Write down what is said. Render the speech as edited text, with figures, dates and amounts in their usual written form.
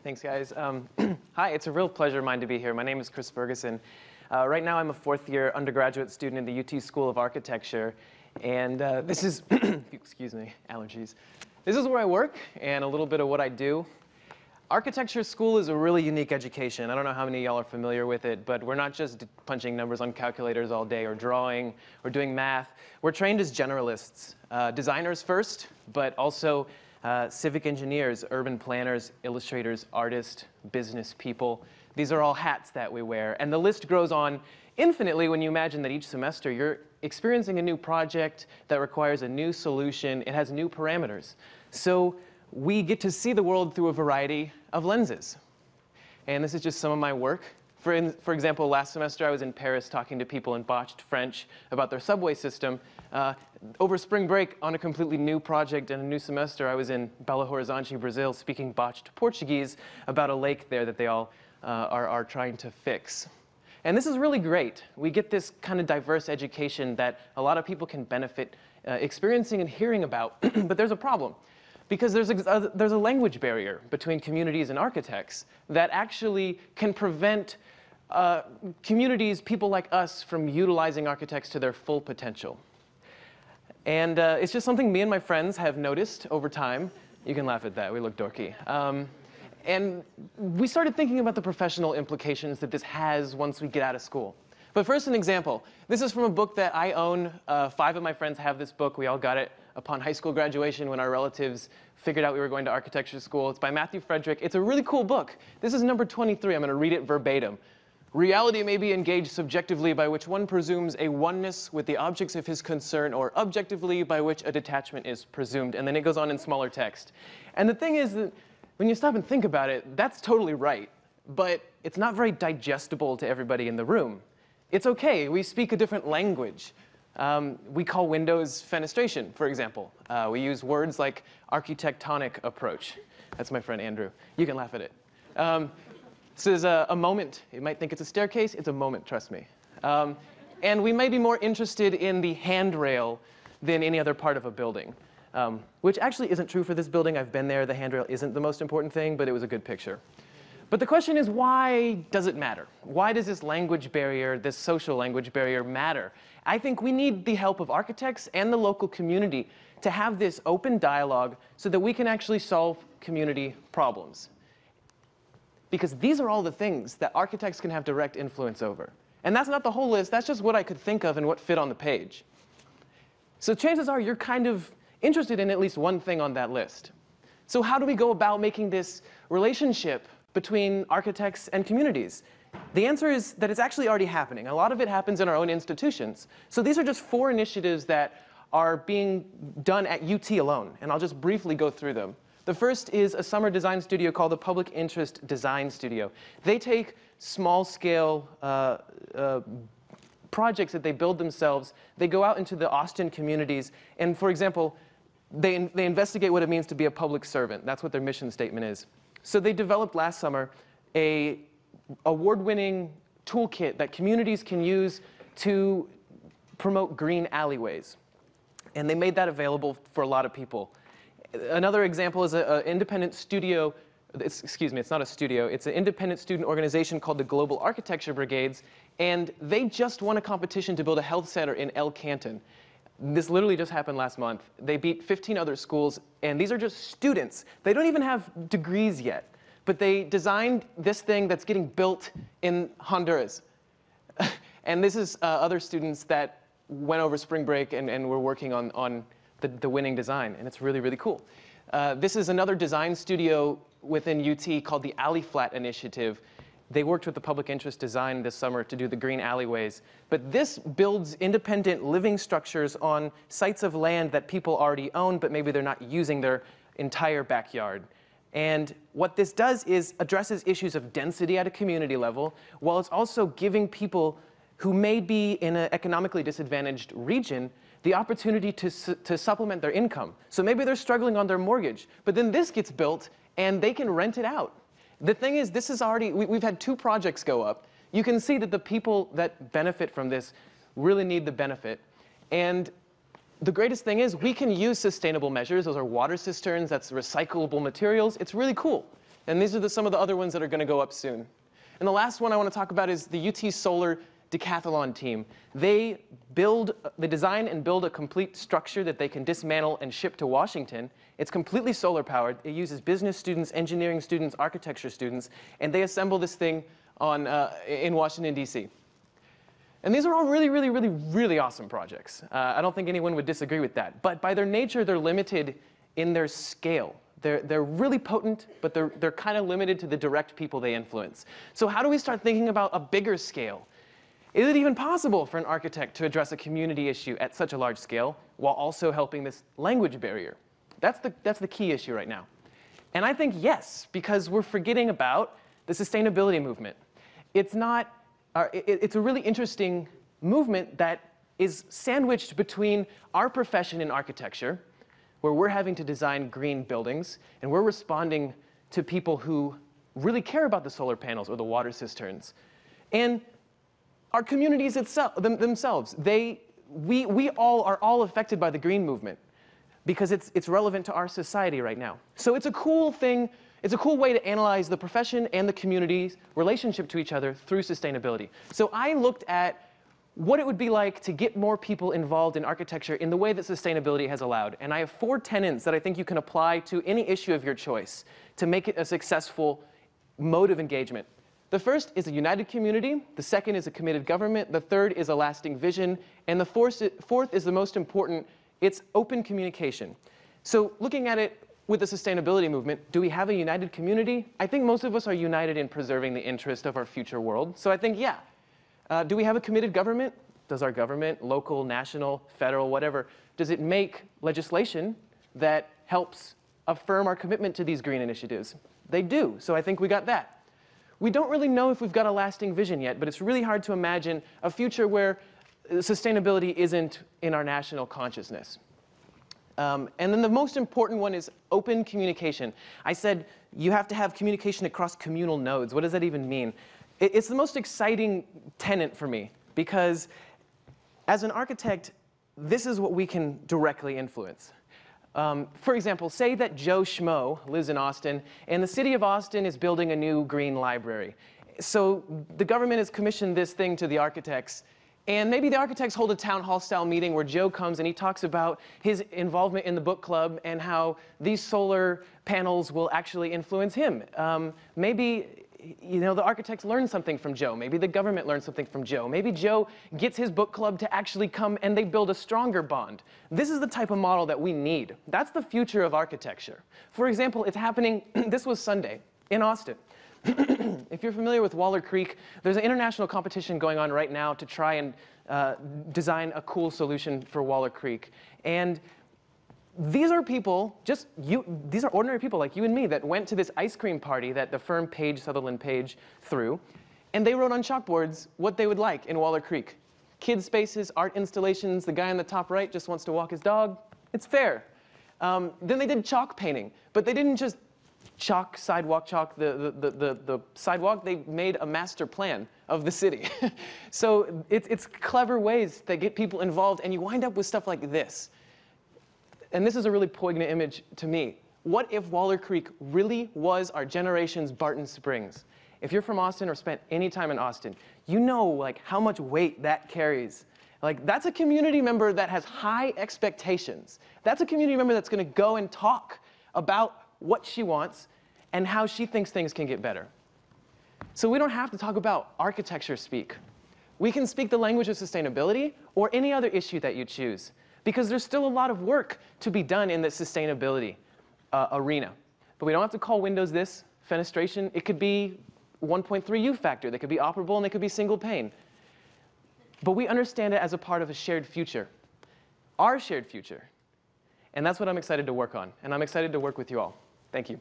Thanks, guys. Hi, it's a real pleasure of mine to be here. My name is Chris Ferguson. Right now, I'm a fourth-year undergraduate student in the UT School of Architecture, and this is, excuse me, allergies. This is where I work and a little bit of what I do. Architecture school is a really unique education. I don't know how many of y'all are familiar with it, but we're not just punching numbers on calculators all day or drawing or doing math. We're trained as generalists, designers first, but also civic engineers, urban planners, illustrators, artists, business people. These are all hats that we wear. And the list grows on infinitely when you imagine that each semester you're experiencing a new project that requires a new solution. It has new parameters. So we get to see the world through a variety of lenses. And this is just some of my work. For example, last semester I was in Paris talking to people in botched French about their subway system. Over spring break, on a completely new project and a new semester, I was in Belo Horizonte, Brazil, speaking botched Portuguese about a lake there that they all are trying to fix. And this is really great. We get this kind of diverse education that a lot of people can benefit experiencing and hearing about. But there's a problem. Because there's a language barrier between communities and architects that actually can prevent communities, people like us, from utilizing architects to their full potential. And it's just something me and my friends have noticed over time. You can laugh at that, we look dorky. And we started thinking about the professional implications that this has once we get out of school. But first, an example. This is from a book that I own. 5 of my friends have this book. We all got it upon high school graduation when our relatives figured out we were going to architecture school. It's by Matthew Frederick. It's a really cool book. This is number 23. I'm going to read it verbatim. Reality may be engaged subjectively, by which one presumes a oneness with the objects of his concern, or objectively, by which a detachment is presumed. And then it goes on in smaller text. And the thing is that when you stop and think about it, that's totally right. But it's not very digestible to everybody in the room. It's okay. We speak a different language. We call windows fenestration, for example. We use words like architectonic approach. That's my friend Andrew. You can laugh at it. This is a moment. You might think it's a staircase. It's a moment, trust me. And we may be more interested in the handrail than any other part of a building, which actually isn't true for this building. I've been there. The handrail isn't the most important thing, but it was a good picture. But the question is, why does it matter? Why does this language barrier, this social language barrier, matter? I think we need the help of architects and the local community to have this open dialogue so that we can actually solve community problems. Because these are all the things that architects can have direct influence over. And that's not the whole list. That's just what I could think of and what fit on the page. So chances are you're kind of interested in at least one thing on that list. So how do we go about making this relationship between architects and communities? The answer is that it's actually already happening. A lot of it happens in our own institutions. So these are just 4 initiatives that are being done at UT alone, and I'll just briefly go through them. The first is a summer design studio called the Public Interest Design Studio. They take small-scale projects that they build themselves. They go out into the Austin communities, and for example, they investigate what it means to be a public servant. That's what their mission statement is. So they developed last summer a award-winning toolkit that communities can use to promote green alleyways. And they made that available for a lot of people. Another example is an independent studio. Excuse me, it's not a studio. It's an independent student organization called the Global Architecture Brigades. And they just won a competition to build a health center in El Canton. This literally just happened last month. They beat 15 other schools, and these are just students. They don't even have degrees yet, but they designed this thing that's getting built in Honduras. And this is other students that went over spring break and were working on the winning design, and it's really, really cool. This is another design studio within UT called the Alley Flat Initiative. They worked with the Public Interest Design this summer to do the green alleyways. But this builds independent living structures on sites of land that people already own, but maybe they're not using their entire backyard. And what this does is addresses issues of density at a community level, while it's also giving people who may be in an economically disadvantaged region the opportunity to supplement their income. So maybe they're struggling on their mortgage, but then this gets built and they can rent it out. The thing is, this is already, we've had 2 projects go up. You can see that the people that benefit from this really need the benefit. And the greatest thing is we can use sustainable measures. Those are water cisterns, that's recyclable materials. It's really cool. And these are some of the other ones that are going to go up soon. And the last one I want to talk about is the UT Solar Decathlon team. They design and build a complete structure that they can dismantle and ship to Washington. It's completely solar powered. It uses business students, engineering students, architecture students, and they assemble this thing in Washington, D.C. And these are all really, really, really, really awesome projects. I don't think anyone would disagree with that. But by their nature, they're limited in their scale. They're really potent, but they're kind of limited to the direct people they influence. So how do we start thinking about a bigger scale? Is it even possible for an architect to address a community issue at such a large scale while also helping this language barrier? That's the key issue right now. And I think yes, because we're forgetting about the sustainability movement. It's a really interesting movement that is sandwiched between our profession in architecture, where we're having to design green buildings, and we're responding to people who really care about the solar panels or the water cisterns, and our communities themselves. We all are all affected by the green movement because it's relevant to our society right now. So it's a cool thing. It's a cool way to analyze the profession and the community's relationship to each other through sustainability. So I looked at what it would be like to get more people involved in architecture in the way that sustainability has allowed. And I have 4 tenets that I think you can apply to any issue of your choice to make it a successful mode of engagement. The first is a united community. The second is a committed government. The third is a lasting vision. And the fourth is the most important. It's open communication. So looking at it with the sustainability movement, do we have a united community? I think most of us are united in preserving the interest of our future world. So I think, yeah. Do we have a committed government? Does our government, local, national, federal, whatever, does it make legislation that helps affirm our commitment to these green initiatives? They do. So I think we got that. We don't really know if we've got a lasting vision yet, but it's really hard to imagine a future where sustainability isn't in our national consciousness. And then the most important one is open communication. I said you have to have communication across communal nodes. What does that even mean? It's the most exciting tenet for me because as an architect, this is what we can directly influence. For example, say that Joe Schmo lives in Austin, and the city of Austin is building a new green library. So the government has commissioned this thing to the architects, and maybe the architects hold a town hall style meeting where Joe comes and he talks about his involvement in the book club and how these solar panels will actually influence him. Maybe the architects learn something from Joe. Maybe the government learns something from Joe. Maybe Joe gets his book club to actually come and they build a stronger bond. This is the type of model that we need. That's the future of architecture. For example, it's happening, this was Sunday, in Austin. If you're familiar with Waller Creek, there's an international competition going on right now to try and design a cool solution for Waller Creek. And these are people, these are ordinary people like you and me that went to this ice cream party that the firm Sutherland Page threw, and they wrote on chalkboards what they would like in Waller Creek. Kids spaces, art installations, the guy on the top right just wants to walk his dog. It's fair. Then they did chalk painting, but they didn't just chalk the sidewalk, they made a master plan of the city. So it's clever ways that get people involved, and you wind up with stuff like this. And this is a really poignant image to me. What if Waller Creek really was our generation's Barton Springs? If you're from Austin or spent any time in Austin, you know how much weight that carries. That's a community member that has high expectations. That's a community member that's going to go and talk about what she wants and how she thinks things can get better. So we don't have to talk about architecture speak. We can speak the language of sustainability or any other issue that you choose, because there's still a lot of work to be done in the sustainability arena. But we don't have to call windows this, fenestration. It could be 1.3 U factor. They could be operable, and they could be single pane. But we understand it as a part of a shared future, our shared future. And that's what I'm excited to work on. And I'm excited to work with you all. Thank you.